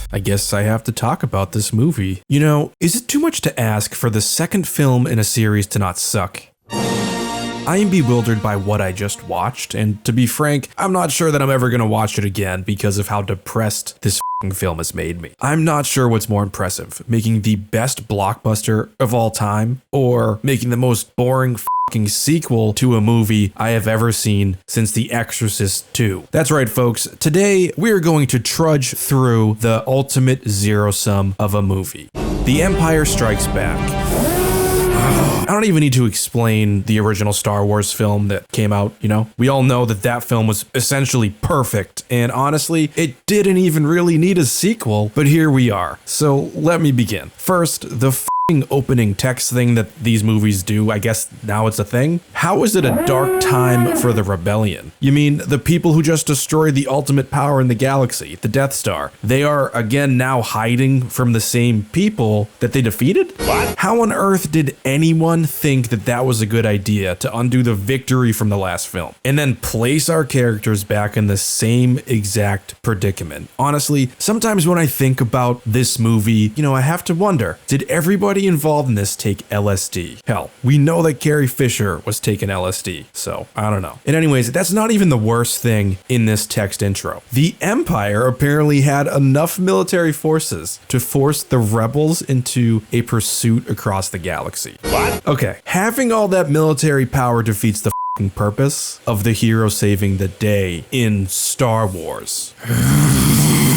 I guess I have to talk about this movie. You know, is it too much to ask for the second film in a series to not suck? I am bewildered by what I just watched, and to be frank, I'm not sure that I'm ever gonna watch it again because of how depressed this film has made me. I'm not sure what's more impressive, making the best blockbuster of all time, or making the most boring sequel to a movie I have ever seen since The Exorcist 2. That's right, folks. Today, we are going to trudge through the ultimate zero sum of a movie. The Empire Strikes Back. I don't even need to explain the original Star Wars film that came out, you know? We all know that that film was essentially perfect, and honestly, it didn't even really need a sequel, but here we are. So let me begin. First, the opening text thing that these movies do, I guess now it's a thing. How is it a dark time for the rebellion? You mean the people who just destroyed the ultimate power in the galaxy, the Death Star? They are again now hiding from the same people that they defeated? What? How on earth did anyone think that that was a good idea to undo the victory from the last film and then place our characters back in the same exact predicament? Honestly, sometimes when I think about this movie, you know, I have to wonder, did everybody involved in this take LSD? Hell, we know that Carrie Fisher was taking LSD, so I don't know. And anyways, that's not even the worst thing in this text intro. The Empire apparently had enough military forces to force the rebels into a pursuit across the galaxy. What? Okay, having all that military power defeats the purpose of the hero saving the day in Star Wars.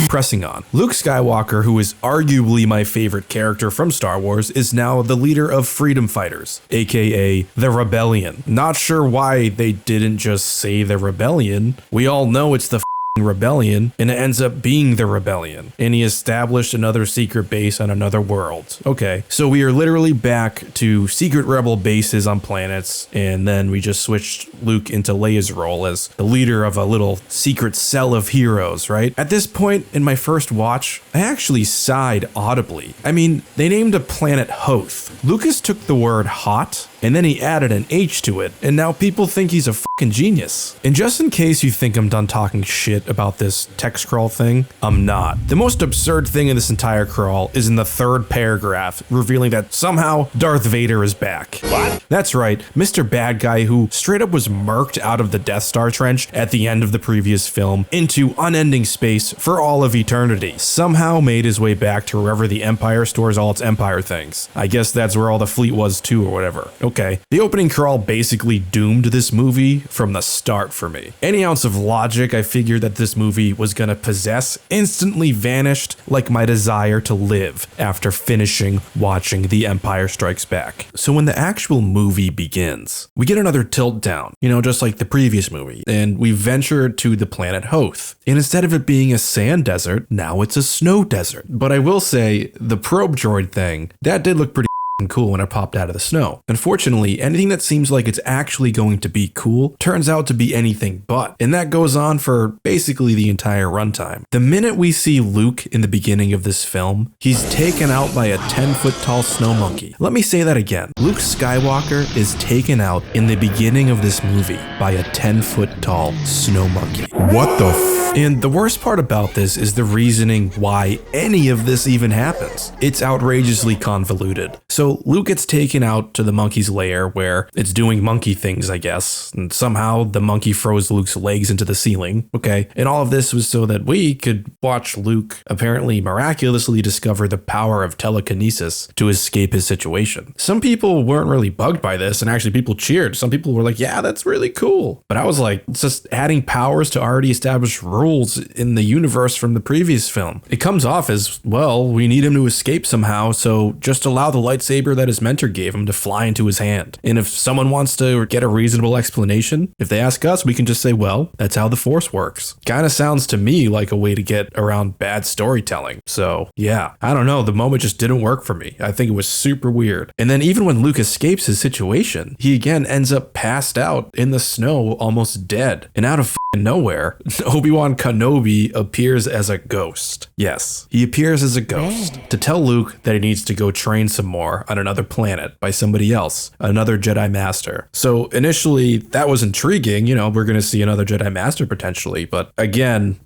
Pressing on. Luke Skywalker, who is arguably my favorite character from Star Wars, is now the leader of freedom fighters, aka the Rebellion. Not sure why they didn't just say the Rebellion. We all know it's the rebellion, and it ends up being the Rebellion, and he established another secret base on another world. Okay, so we are literally back to secret rebel bases on planets, and then we just switched Luke into Leia's role as the leader of a little secret cell of heroes, right? At this point in my first watch, I actually sighed audibly. I mean, they named a planet Hoth. Lucas took the word Hoth, and then he added an H to it, and now people think he's a fucking genius. And just in case you think I'm done talking shit about this text crawl thing, I'm not. The most absurd thing in this entire crawl is in the third paragraph, revealing that somehow Darth Vader is back. What? That's right, Mr. Bad Guy, who straight up was murked out of the Death Star trench at the end of the previous film into unending space for all of eternity, somehow made his way back to wherever the Empire stores all its Empire things. I guess that's where all the fleet was too, or whatever. Okay, the opening crawl basically doomed this movie from the start for me. Any ounce of logic I figured that this movie was gonna possess instantly vanished like my desire to live after finishing watching The Empire Strikes Back. So when the actual movie begins, we get another tilt down, you know, just like the previous movie, and we venture to the planet Hoth. And instead of it being a sand desert, now it's a snow desert. But I will say, the probe droid thing, that did look pretty cool when it popped out of the snow. Unfortunately, anything that seems like it's actually going to be cool turns out to be anything but, and that goes on for basically the entire runtime. The minute we see Luke in the beginning of this film, he's taken out by a 10-foot tall snow monkey. Let me say that again. Luke Skywalker is taken out in the beginning of this movie by a 10-foot tall snow monkey. What the And the worst part about this is the reasoning why any of this even happens. It's outrageously convoluted. So Luke gets taken out to the monkey's lair where it's doing monkey things, I guess, and somehow the monkey froze Luke's legs into the ceiling. Okay, and all of this was so that we could watch Luke apparently miraculously discover the power of telekinesis to escape his situation. Some people weren't really bugged by this, and actually people cheered. Some people were like, yeah, that's really cool. But I was like, it's just adding powers to already established rules in the universe from the previous film. It comes off as, well, we need him to escape somehow, so just allow the lightsaber that his mentor gave him to fly into his hand. And if someone wants to get a reasonable explanation, if they ask us, we can just say, well, that's how the Force works. Kind of sounds to me like a way to get around bad storytelling. So yeah, I don't know. The moment just didn't work for me. I think it was super weird. And then even when Luke escapes his situation, he again ends up passed out in the snow, almost dead. And out of nowhere, Obi-Wan Kenobi appears as a ghost. Yes, he appears as a ghost to tell Luke that he needs to go train some more on another planet by somebody else, another Jedi Master. So initially that was intriguing, you know, we're going to see another Jedi Master potentially, but again,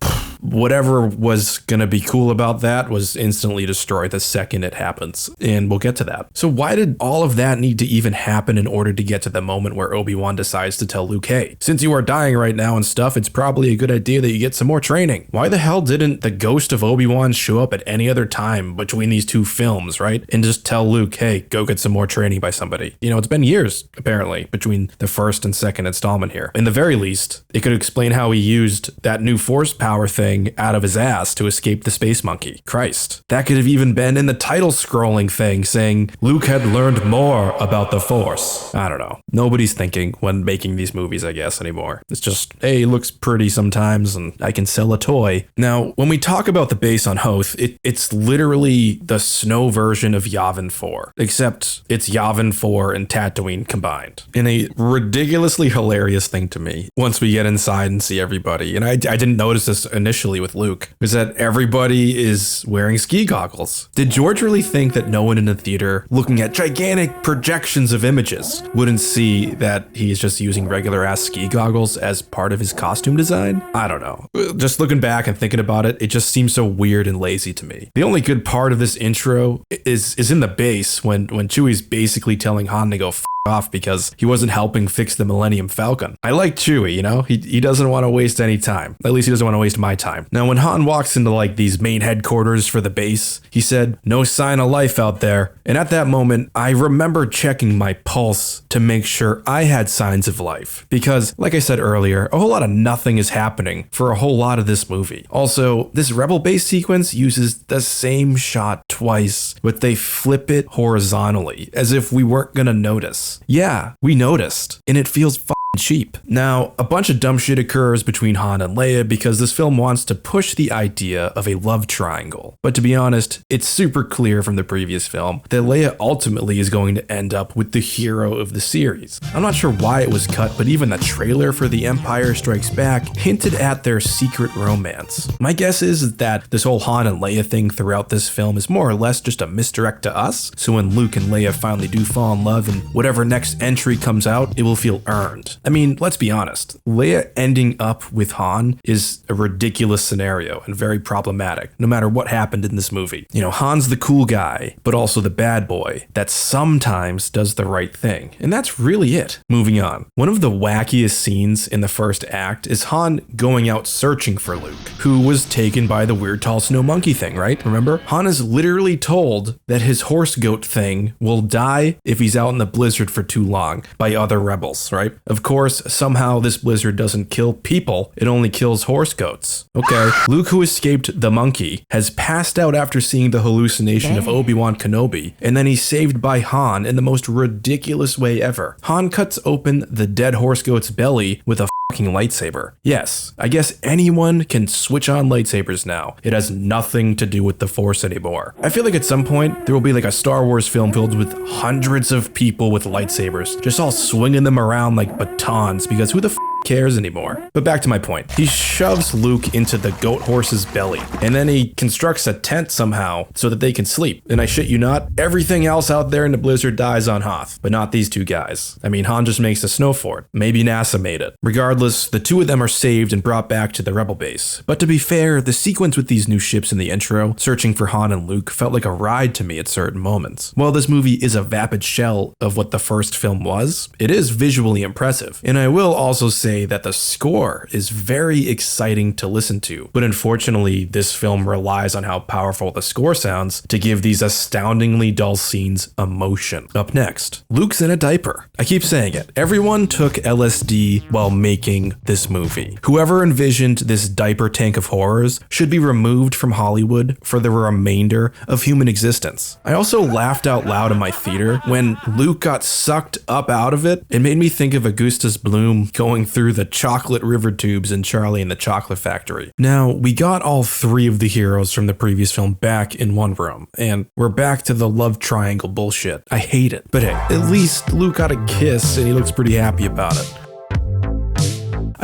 whatever was gonna be cool about that was instantly destroyed the second it happens, and we'll get to that. So why did all of that need to even happen in order to get to the moment where Obi-Wan decides to tell Luke, hey, since you are dying right now and stuff, it's probably a good idea that you get some more training? Why the hell didn't the ghost of Obi-Wan show up at any other time between these two films, right? And just tell Luke, hey, go get some more training by somebody. You know, it's been years, apparently, between the first and second installment here. In the very least, it could explain how he used that new force power thing out of his ass to escape the space monkey. Christ. That could have even been in the title scrolling thing saying Luke had learned more about the force. I don't know. Nobody's thinking when making these movies, I guess, anymore. It's just, hey, he looks pretty sometimes and I can sell a toy. Now, when we talk about the base on Hoth, it's literally the snow version of Yavin 4, except it's Yavin 4 and Tatooine combined. In a ridiculously hilarious thing to me, once we get inside and see everybody, and I didn't notice this initially with Luke, is that everybody is wearing ski goggles. Did George really think that no one in the theater looking at gigantic projections of images wouldn't see that he's just using regular ass ski goggles as part of his costume design? I don't know. Just looking back and thinking about it, it just seems so weird and lazy to me. The only good part of this intro is in the base when Chewie's basically telling Han to go off because he wasn't helping fix the Millennium Falcon. I like Chewie, you know? He doesn't want to waste any time. At least he doesn't want to waste my time. Now, when Han walks into like these main headquarters for the base, he said, no sign of life out there. And at that moment, I remember checking my pulse to make sure I had signs of life. Because, like I said earlier, a whole lot of nothing is happening for a whole lot of this movie. Also, this Rebel base sequence uses the same shot twice, but they flip it horizontally, as if we weren't gonna notice. Yeah, we noticed, and it feels cheap. Now, a bunch of dumb shit occurs between Han and Leia because this film wants to push the idea of a love triangle. But to be honest, it's super clear from the previous film that Leia ultimately is going to end up with the hero of the series. I'm not sure why it was cut, but even the trailer for The Empire Strikes Back hinted at their secret romance. My guess is that this whole Han and Leia thing throughout this film is more or less just a misdirect to us, so when Luke and Leia finally do fall in love and whatever next entry comes out, it will feel earned. I mean, let's be honest, Leia ending up with Han is a ridiculous scenario and very problematic, no matter what happened in this movie. You know, Han's the cool guy, but also the bad boy that sometimes does the right thing. And that's really it. Moving on. One of the wackiest scenes in the first act is Han going out searching for Luke, who was taken by the weird tall snow monkey thing, right? Remember? Han is literally told that his horse goat thing will die if he's out in the blizzard for too long by other rebels, right? Of course, somehow this blizzard doesn't kill people, it only kills horse goats. Okay, Luke, who escaped the monkey, has passed out after seeing the hallucination of Obi-Wan Kenobi, and then he's saved by Han in the most ridiculous way ever. Han cuts open the dead horse goat's belly with a fucking lightsaber. Yes, I guess anyone can switch on lightsabers now. It has nothing to do with the Force anymore. I feel like at some point, there will be like a Star Wars film filled with hundreds of people with lightsabers, just all swinging them around like batons, because who the cares anymore? But back to my point. He shoves Luke into the goat horse's belly, and then he constructs a tent somehow so that they can sleep. And I shit you not, everything else out there in the blizzard dies on Hoth, but not these two guys. I mean, Han just makes a snow fort. Maybe NASA made it. Regardless, the two of them are saved and brought back to the rebel base. But to be fair, the sequence with these new ships in the intro, searching for Han and Luke, felt like a ride to me at certain moments. While this movie is a vapid shell of what the first film was, it is visually impressive. And I will also say that the score is very exciting to listen to, but unfortunately this film relies on how powerful the score sounds to give these astoundingly dull scenes emotion. Up next, Luke's in a diaper. I keep saying it, everyone took LSD while making this movie. Whoever envisioned this diaper tank of horrors should be removed from Hollywood for the remainder of human existence. I also laughed out loud in my theater when Luke got sucked up out of it. It made me think of Augustus Bloom going through the chocolate river tubes in Charlie and the Chocolate Factory. Now, we got all three of the heroes from the previous film back in one room, and we're back to the love triangle bullshit. I hate it. But hey, at least Luke got a kiss and he looks pretty happy about it.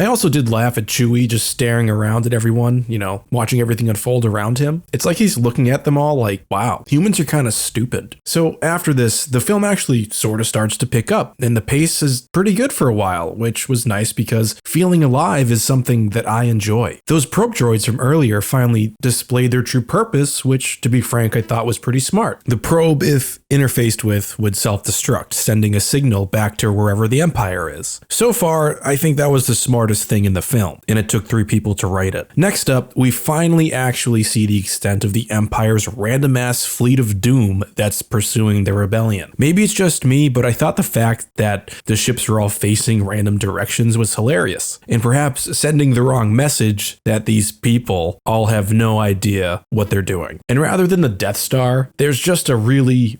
I also did laugh at Chewie just staring around at everyone, watching everything unfold around him. It's like he's looking at them all like, wow, humans are kind of stupid. So after this, the film actually sort of starts to pick up, and the pace is pretty good for a while, which was nice because feeling alive is something that I enjoy. Those probe droids from earlier finally displayed their true purpose, which, to be frank, I thought was pretty smart. The probe, if interfaced with, would self-destruct, sending a signal back to wherever the Empire is. So far, I think that was the smartest thing in the film, and it took 3 people to write it. Next up, we finally actually see the extent of the Empire's random-ass fleet of doom that's pursuing the rebellion. Maybe it's just me, but I thought the fact that the ships were all facing random directions was hilarious, and perhaps sending the wrong message that these people all have no idea what they're doing. And rather than the Death Star, there's just a really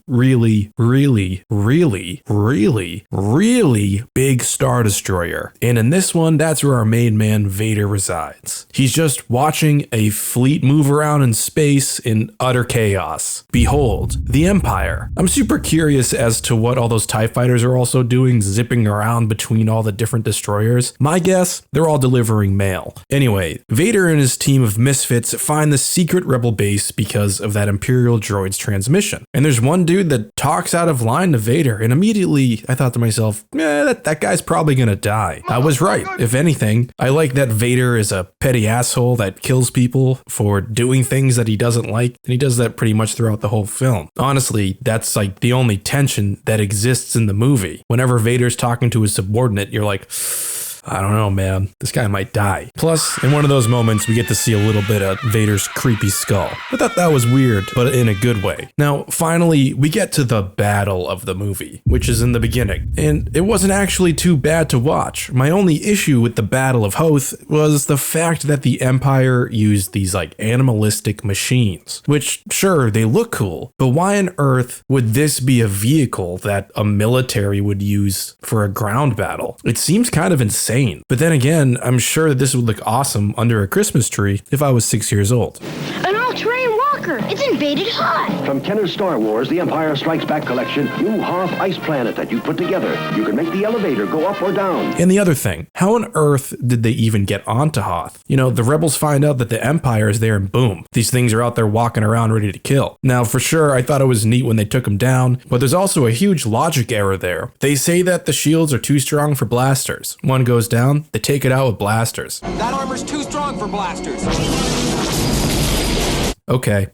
big Star Destroyer. And in this one, that's where our main man Vader resides. He's just watching a fleet move around in space in utter chaos. Behold, the Empire. I'm super curious as to what all those TIE fighters are also doing, zipping around between all the different destroyers. My guess, they're all delivering mail. Anyway, Vader and his team of misfits find the secret rebel base because of that Imperial droid's transmission. And there's one dude that talks out of line to Vader, and immediately I thought to myself, that guy's probably gonna die. I was right. If anything, I like that Vader is a petty asshole that kills people for doing things that he doesn't like, and he does that pretty much throughout the whole film. Honestly, that's like the only tension that exists in the movie. Whenever Vader's talking to his subordinate, you're like, I don't know, man. This guy might die. Plus, in one of those moments, we get to see a little bit of Vader's creepy skull. I thought that was weird, but in a good way. Now, finally, we get to the battle of the movie, which is in the beginning. And it wasn't actually too bad to watch. My only issue with the Battle of Hoth was the fact that the Empire used these animalistic machines, which, sure, they look cool, but why on earth would this be a vehicle that a military would use for a ground battle? It seems kind of insane. But then again, I'm sure that this would look awesome under a Christmas tree if I was 6 years old. An all-terrain walker! It's invaded Hoth! From Kenner's Star Wars, the Empire Strikes Back collection, new Hoth ice planet that you put together. You can make the elevator go up or down. And the other thing, how on earth did they even get onto Hoth? The rebels find out that the Empire is there and boom, these things are out there walking around ready to kill. Now, for sure, I thought it was neat when they took them down, but there's also a huge logic error there. They say that the shields are too strong for blasters. One goes down, they take it out with blasters. That armor's too strong for blasters. Okay.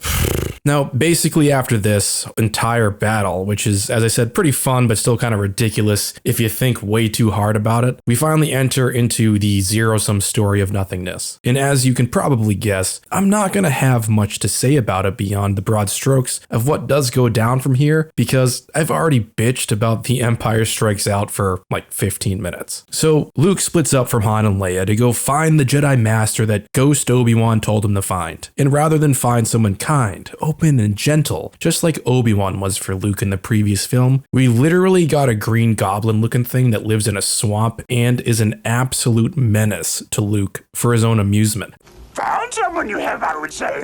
Now, basically after this entire battle, which is, as I said, pretty fun, but still kind of ridiculous if you think way too hard about it, we finally enter into the zero-sum story of nothingness. And as you can probably guess, I'm not going to have much to say about it beyond the broad strokes of what does go down from here, because I've already bitched about the Empire Strikes Out for like 15 minutes. So Luke splits up from Han and Leia to go find the Jedi Master that Ghost Obi-Wan told him to find. And rather than find someone kind, open and gentle, just like Obi-Wan was for Luke in the previous film, we literally got a green goblin looking thing that lives in a swamp and is an absolute menace to Luke for his own amusement. Found someone you have, I would say.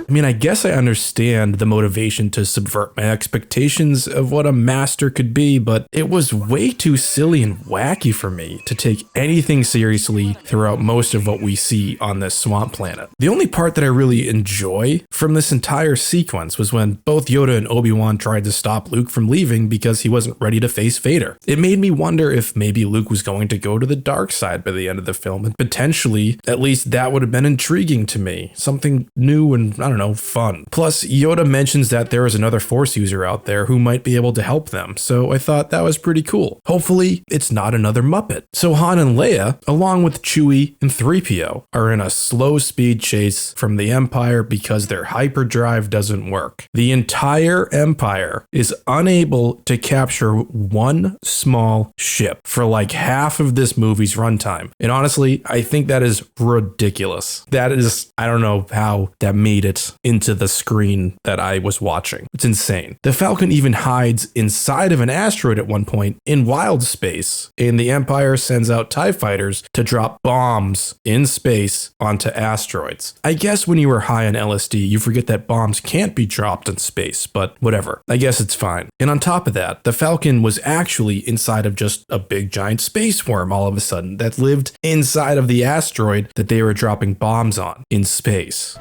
I mean, I guess I understand the motivation to subvert my expectations of what a master could be, but it was way too silly and wacky for me to take anything seriously throughout most of what we see on this swamp planet. The only part that I really enjoy from this entire sequence was when both Yoda and Obi-Wan tried to stop Luke from leaving because he wasn't ready to face Vader. It made me wonder if maybe Luke was going to go to the dark side by the end of the film, and potentially, at least that would have been intriguing to me. Something new and, I don't know, fun. Plus, Yoda mentions that there is another Force user out there who might be able to help them, so I thought that was pretty cool. Hopefully, it's not another Muppet. So Han and Leia, along with Chewie and 3PO, are in a slow speed chase from the Empire because their hyperdrive doesn't work. The entire Empire is unable to capture one small ship for like half of this movie's runtime. And honestly, I think that is is ridiculous. That is, I don't know how that made it into the screen that I was watching. It's insane. The Falcon even hides inside of an asteroid at one point in wild space, and the Empire sends out TIE fighters to drop bombs in space onto asteroids. I guess when you are high on LSD, you forget that bombs can't be dropped in space, but whatever. I guess it's fine. And on top of that, the Falcon was actually inside of just a big giant space worm all of a sudden that lived inside of the asteroid that they were dropping bombs on in space.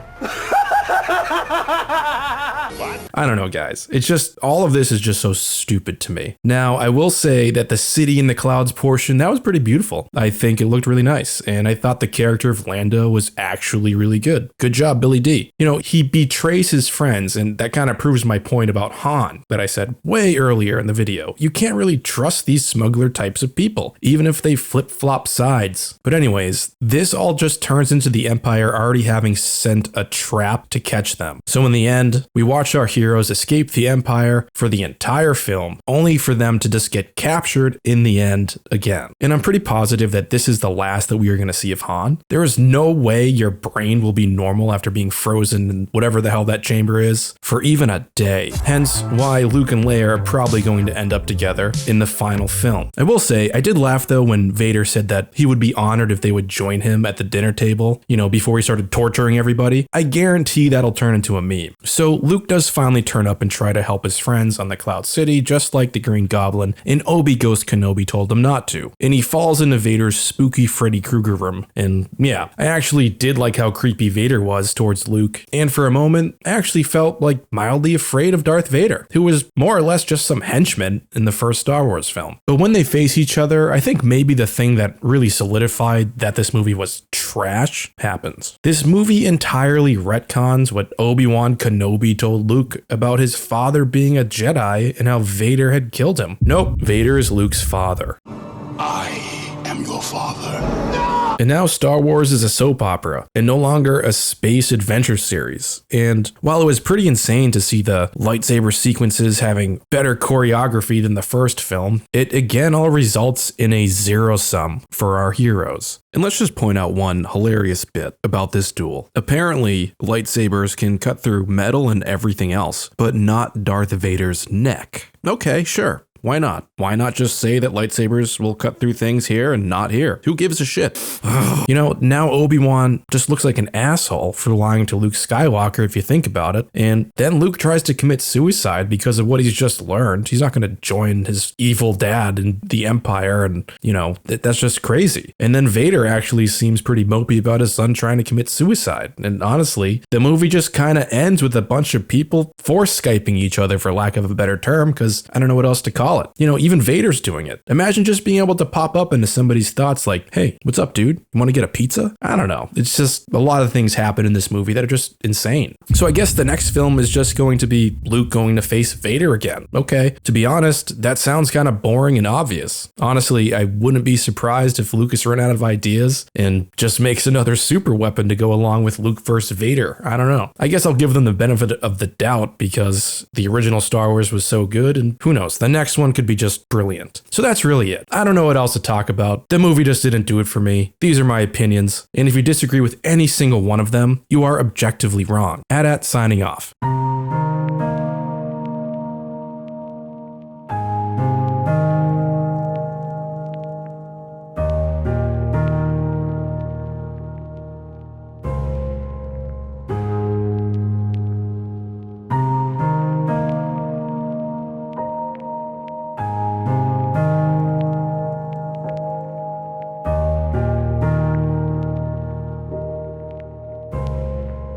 I don't know, guys. It's just, all of this is just so stupid to me. Now, I will say that the city in the clouds portion, that was pretty beautiful. I think it looked really nice, and I thought the character of Lando was actually really good. Good job, Billy D. You know, he betrays his friends, and that kind of proves my point about Han that I said way earlier in the video. You can't really trust these smuggler types of people, even if they flip-flop sides. But anyways, this all just turns into the Empire already having sent a trap to catch them. So in the end, we watch our heroes escape the Empire for the entire film, only for them to just get captured in the end again. And I'm pretty positive that this is the last that we are going to see of Han. There is no way your brain will be normal after being frozen in whatever the hell that chamber is for even a day. Hence why Luke and Leia are probably going to end up together in the final film. I will say, I did laugh though when Vader said that he would be honored if they would join him at the dinner table, you know, before he started torturing everybody. I guarantee that'll turn into a meme. So Luke does finally turn up and try to help his friends on the Cloud City, just like the Green Goblin and Obi Ghost Kenobi told him not to. And he falls into Vader's spooky Freddy Krueger room. And yeah, I actually did like how creepy Vader was towards Luke. And for a moment, I actually felt like mildly afraid of Darth Vader, who was more or less just some henchman in the first Star Wars film. But when they face each other, I think maybe the thing that really solidified that this movie was trash happens. This movie entirely retcons what Obi-Wan Kenobi told Luke about his father being a Jedi and how Vader had killed him. Nope, Vader is Luke's father. I am your father. And now Star Wars is a soap opera and no longer a space adventure series. And while it was pretty insane to see the lightsaber sequences having better choreography than the first film, it again all results in a zero sum for our heroes. And let's just point out one hilarious bit about this duel. Apparently, lightsabers can cut through metal and everything else, but not Darth Vader's neck. Okay, sure. Why not? Why not just say that lightsabers will cut through things here and not here? Who gives a shit? You know, now Obi-Wan just looks like an asshole for lying to Luke Skywalker if you think about it. And then Luke tries to commit suicide because of what he's just learned. He's not going to join his evil dad in the Empire, and, you know, that's just crazy. And then Vader actually seems pretty mopey about his son trying to commit suicide. And honestly, the movie just kind of ends with a bunch of people force Skyping each other, for lack of a better term, because I don't know what else to call it. You know, even Vader's doing it. Imagine just being able to pop up into somebody's thoughts like, hey, what's up, dude? You want to get a pizza? I don't know. It's just a lot of things happen in this movie that are just insane. So I guess the next film is just going to be Luke going to face Vader again. Okay. To be honest, that sounds kind of boring and obvious. Honestly, I wouldn't be surprised if Lucas ran out of ideas and just makes another super weapon to go along with Luke versus Vader. I don't know. I guess I'll give them the benefit of the doubt because the original Star Wars was so good, and who knows, the next one could be just brilliant. So that's really it. I don't know what else to talk about. The movie just didn't do it for me. These are my opinions, and if you disagree with any single one of them, you are objectively wrong. AT-AT signing off.